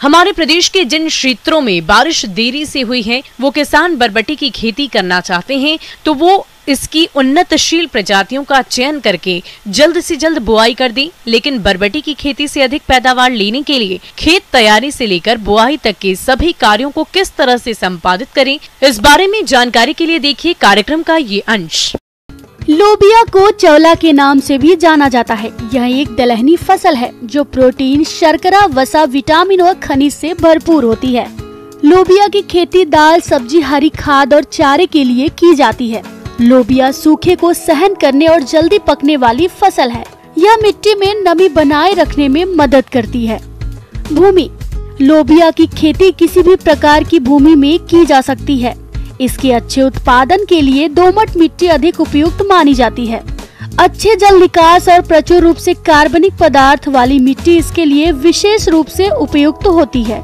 हमारे प्रदेश के जिन क्षेत्रों में बारिश देरी से हुई है, वो किसान बरबटी की खेती करना चाहते हैं तो वो इसकी उन्नतशील प्रजातियों का चयन करके जल्द से जल्द बुआई कर दें। लेकिन बरबटी की खेती से अधिक पैदावार लेने के लिए खेत तैयारी से लेकर बुआई तक के सभी कार्यों को किस तरह से संपादित करें, इस बारे में जानकारी के लिए देखिए कार्यक्रम का ये अंश। लोबिया को चौला के नाम से भी जाना जाता है। यह एक दलहनी फसल है जो प्रोटीन, शर्करा, वसा, विटामिन और खनिज से भरपूर होती है। लोबिया की खेती दाल, सब्जी, हरी खाद और चारे के लिए की जाती है। लोबिया सूखे को सहन करने और जल्दी पकने वाली फसल है। यह मिट्टी में नमी बनाए रखने में मदद करती है। भूमि, लोबिया की खेती किसी भी प्रकार की भूमि में की जा सकती है। इसके अच्छे उत्पादन के लिए दोमट मिट्टी अधिक उपयुक्त मानी जाती है। अच्छे जल निकास और प्रचुर रूप से कार्बनिक पदार्थ वाली मिट्टी इसके लिए विशेष रूप से उपयुक्त होती है।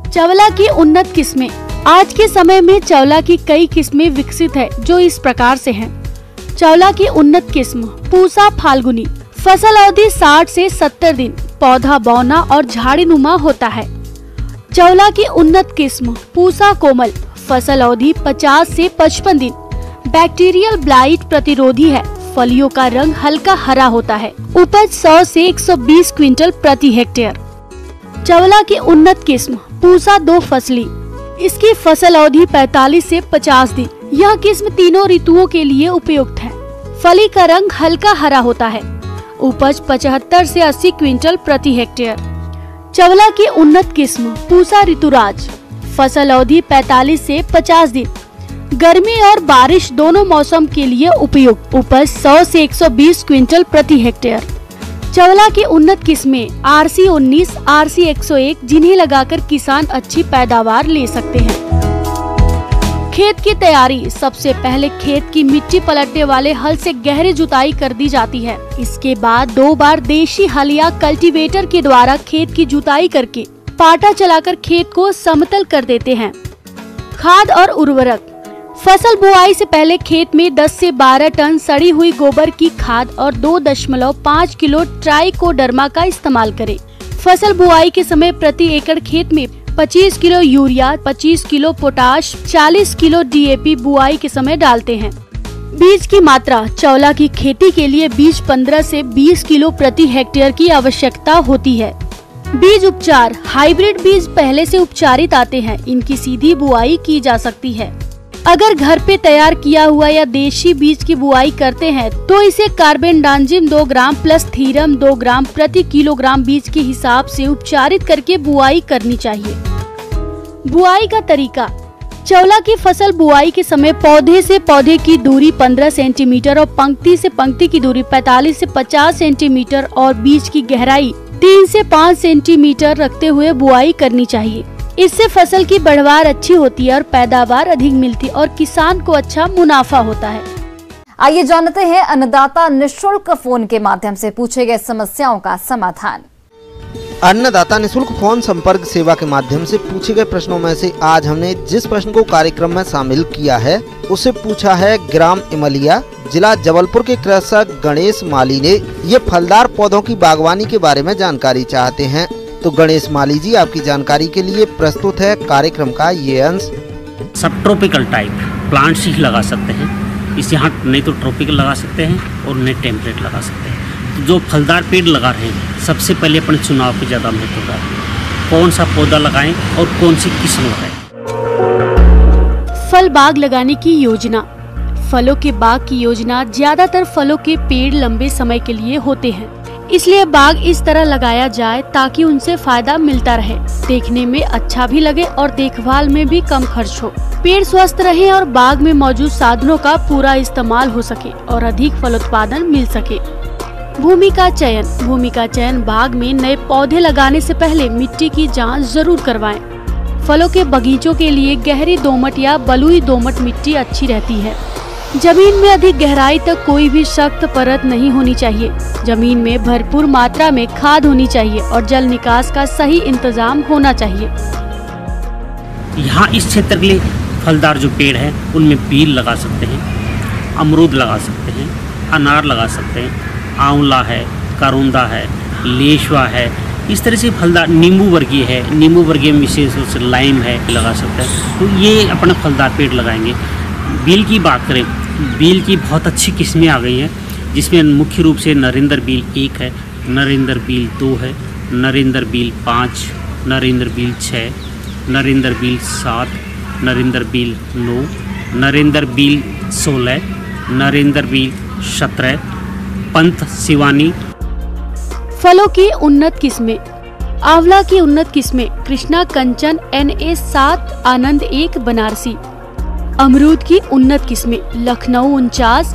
चवला की उन्नत किस्में। आज के समय में चवला की कई किस्में विकसित है जो इस प्रकार से हैं। चवला की उन्नत किस्म पूसा फाल्गुनी, फसल अवधि 60 से 70 दिन, पौधा बौना और झाड़ीनुमा होता है। चवला की उन्नत किस्म पूसा कोमल, फसल अवधि 50 से 55 दिन, बैक्टीरियल ब्लाइट प्रतिरोधी है। फलियों का रंग हल्का हरा होता है। उपज 100 से 120 क्विंटल प्रति हेक्टेयर। चवला की उन्नत किस्म पूसा दो फसली, इसकी फसल अवधि 45 से 50 दिन। यह किस्म तीनों ऋतुओं के लिए उपयुक्त है। फली का रंग हल्का हरा होता है। उपज 75 से 80 क्विंटल प्रति हेक्टेयर। चवला की उन्नत किस्म पूसा ऋतुराज, फसल अवधि 45 से 50 दिन, गर्मी और बारिश दोनों मौसम के लिए उपयुक्त। उपज 100 से 120 क्विंटल प्रति हेक्टेयर। चवला की उन्नत किस्में RC19, RC101 जिन्हें लगाकर किसान अच्छी पैदावार ले सकते हैं। खेत की तैयारी। सबसे पहले खेत की मिट्टी पलटने वाले हल से गहरी जुताई कर दी जाती है। इसके बाद 2 बार देशी हल या कल्टीवेटर के द्वारा खेत की जुताई करके पाटा चलाकर खेत को समतल कर देते हैं। खाद और उर्वरक। फसल बुआई से पहले खेत में 10 से 12 टन सड़ी हुई गोबर की खाद और 2.5 किलो ट्राइकोडर्मा का इस्तेमाल करें। फसल बुआई के समय प्रति एकड़ खेत में 25 kilo urea, 25 kilo potash, 40 kilo DAP बुआई के समय डालते हैं। बीज की मात्रा। चवला की खेती के लिए बीज 15 से 20 किलो प्रति हेक्टेयर की आवश्यकता होती है। बीज उपचार। हाइब्रिड बीज पहले से उपचारित आते हैं। इनकी सीधी बुआई की जा सकती है। अगर घर पे तैयार किया हुआ या देशी बीज की बुआई करते हैं तो इसे कार्बेंडाजिम 2 ग्राम प्लस थीरम 2 ग्राम प्रति किलोग्राम बीज के हिसाब से उपचारित करके बुआई करनी चाहिए। बुआई का तरीका। चवला की फसल बुआई के समय पौधे से पौधे की दूरी 15 सेंटीमीटर और पंक्ति से पंक्ति की दूरी 45 से 50 सेंटीमीटर और बीज की गहराई 3 से 5 सेंटीमीटर रखते हुए बुआई करनी चाहिए। इससे फसल की बढ़वार अच्छी होती है और पैदावार अधिक मिलती है और किसान को अच्छा मुनाफा होता है। आइए जानते हैं अन्नदाता निःशुल्क फोन के माध्यम से पूछे गए समस्याओं का समाधान। अन्नदाता निःशुल्क फोन संपर्क सेवा के माध्यम से पूछे गए प्रश्नों में से आज हमने जिस प्रश्न को कार्यक्रम में शामिल किया है उसे पूछा है ग्राम इमलिया, जिला जबलपुर के कृषक गणेश माली ने। ये फलदार पौधों की बागवानी के बारे में जानकारी चाहते हैं। तो गणेश माली जी, आपकी जानकारी के लिए प्रस्तुत है कार्यक्रम का ये अंश। सब ट्रॉपिकल टाइप प्लांट्स ही लगा सकते हैं। इस यहाँ नहीं तो ट्रॉपिकल लगा सकते हैं और नहीं टेम्परेट लगा सकते हैं। तो जो फलदार पेड़ लगा रहे हैं सबसे पहले अपने चुनाव पे ज़्यादा महत्व होगा। कौन सा पौधा लगाएं और कौन सी किस्म लगाएं। फल बाग लगाने की योजना। फलों के बाग की योजना ज्यादातर फलों के पेड़ लंबे समय के लिए होते हैं, इसलिए बाग इस तरह लगाया जाए ताकि उनसे फायदा मिलता रहे, देखने में अच्छा भी लगे और देखभाल में भी कम खर्च हो, पेड़ स्वस्थ रहे और बाग में मौजूद साधनों का पूरा इस्तेमाल हो सके और अधिक फलोत्पादन मिल सके। भूमि का चयन। भूमि का चयन बाग में नए पौधे लगाने से पहले मिट्टी की जांच जरूर करवाएं। फलों के बगीचों के लिए गहरी दोमट या बलुई दोमट मिट्टी अच्छी रहती है। जमीन में अधिक गहराई तक कोई भी सख्त परत नहीं होनी चाहिए। जमीन में भरपूर मात्रा में खाद होनी चाहिए और जल निकास का सही इंतजाम होना चाहिए। यहाँ इस क्षेत्र के लिए फलदार जो पेड़ है उनमें बेल लगा सकते हैं, अमरूद लगा सकते हैं, अनार लगा सकते हैं, आंवला है, करोंदा है, लेशवा है, इस तरह से फलदार नींबू वर्गीय है, नींबू वर्गीय में विशेष रूप से लाइम है, लगा सकते हैं। तो ये अपना फलदार पेड़ लगाएंगे। बेल की बात करें, बेल की बहुत अच्छी किस्में आ गई हैं, जिसमें मुख्य रूप से नरेंद्र बेल 1 है, नरेंद्र बेल 2 है, नरेंद्र बेल 5, नरेंद्र बेल 6, नरेंद्र बेल 7, नरेंद्र बेल 9, नरेंद्र बेल 16, नरेंद्र बेल 17, पंत शिवानी। फलों की उन्नत किस्में, आंवला की उन्नत किस्में कृष्णा कंचन NA 7, आनंद 1, बनारसी। अमरूद की उन्नत किस्में लखनऊ 49,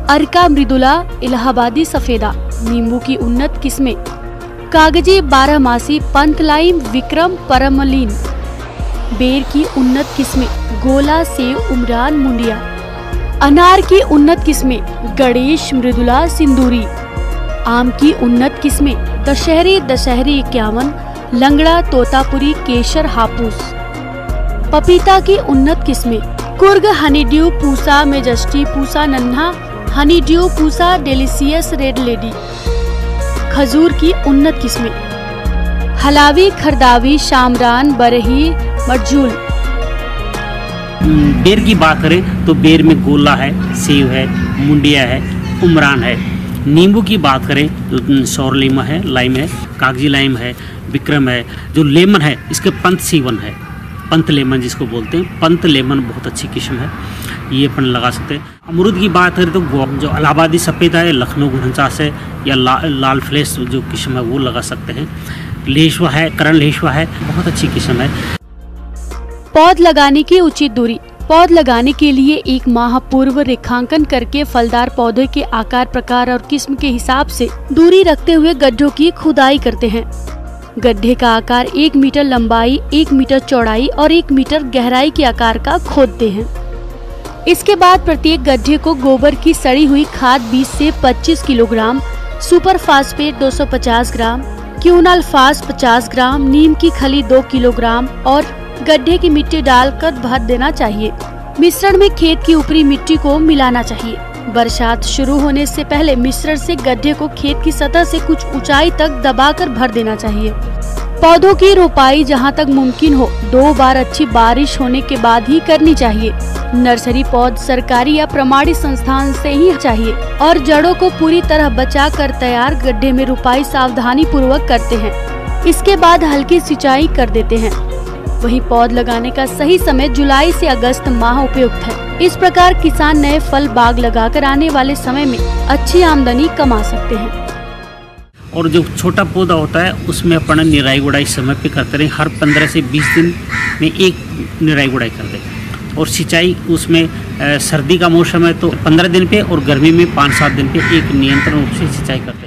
अरका मृदुला, इलाहाबादी सफेदा। नींबू की उन्नत किस्में कागजी 12मासी, पंत लाइम, विक्रम, परमलीन। बेर की उन्नत किस्में गोला, सेव, उमरान, मुंडिया। अनार की उन्नत किस्में गणेश, मृदुला, सिंदूरी। आम की उन्नत किस्में दशहरी 51, लंगड़ा, तोतापुरी, केसर, हापुस। पपीता की उन्नत किस्में कुर्ग, हनीड्यू, पूसा, मेजेस्टी, पूसा नन्हा, honeydew, Pusa, delicious, red lady. खजूर की उन्नत किस्में हलावी, खरदावी, शामरान, बरही, मरजूल। बेर की बात करें तो बेर में गोला है, सेव है, मुंडिया है, उमरान है। नींबू की बात करें तो सौर लीमा है, लाइम है, कागजी लाइम है, विक्रम है। जो लेमन है इसके पंत सीवन है, पंत लेमन जिसको बोलते हैं, पंत लेमन बहुत अच्छी किस्म है, ये अपन लगा सकते हैं। अमरूद की बात करें तो जो इलाहाबादी सफ़ेदा है, लखनऊ 49 है, या लाल फ्लेश जो किस्म है वो लगा सकते हैं। लेशवा है, करण लेशवा है, बहुत अच्छी किस्म है। पौध लगाने की उचित दूरी, पौध लगाने के लिए 1 माह पूर्व रेखांकन करके फलदार पौधे के आकार, प्रकार और किस्म के हिसाब से दूरी रखते हुए गड्ढों की खुदाई करते हैं। गड्ढे का आकार 1 मीटर लंबाई, 1 मीटर चौड़ाई और 1 मीटर गहराई के आकार का खोदते हैं। इसके बाद प्रत्येक गड्ढे को गोबर की सड़ी हुई खाद 20 से 25 किलोग्राम, सुपर फास्फेट 250 ग्राम, क्यूनल फास 50 ग्राम, नीम की खली 2 किलोग्राम और गड्ढे की मिट्टी डालकर भर देना चाहिए। मिश्रण में खेत की ऊपरी मिट्टी को मिलाना चाहिए। बरसात शुरू होने से पहले मिश्रण से गड्ढे को खेत की सतह से कुछ ऊंचाई तक दबाकर भर देना चाहिए। पौधों की रोपाई जहां तक मुमकिन हो 2 बार अच्छी बारिश होने के बाद ही करनी चाहिए। नर्सरी पौध सरकारी या प्रमाणित संस्थान से ही चाहिए और जड़ों को पूरी तरह बचा कर तैयार गड्ढे में रोपाई सावधानी पूर्वक करते हैं। इसके बाद हल्की सिंचाई कर देते हैं। वहीं पौध लगाने का सही समय जुलाई से अगस्त माह उपयुक्त है। इस प्रकार किसान नए फल बाग लगाकर आने वाले समय में अच्छी आमदनी कमा सकते हैं। और जो छोटा पौधा होता है उसमें अपन निराई गुड़ाई समय पे करते रहे। हर 15 से 20 दिन में एक निराई गुड़ाई कर दें। और सिंचाई उसमें सर्दी का मौसम है तो 15 दिन पे और गर्मी में 5-7 दिन पे एक नियंत्रण रूप से सिंचाई करते हैं।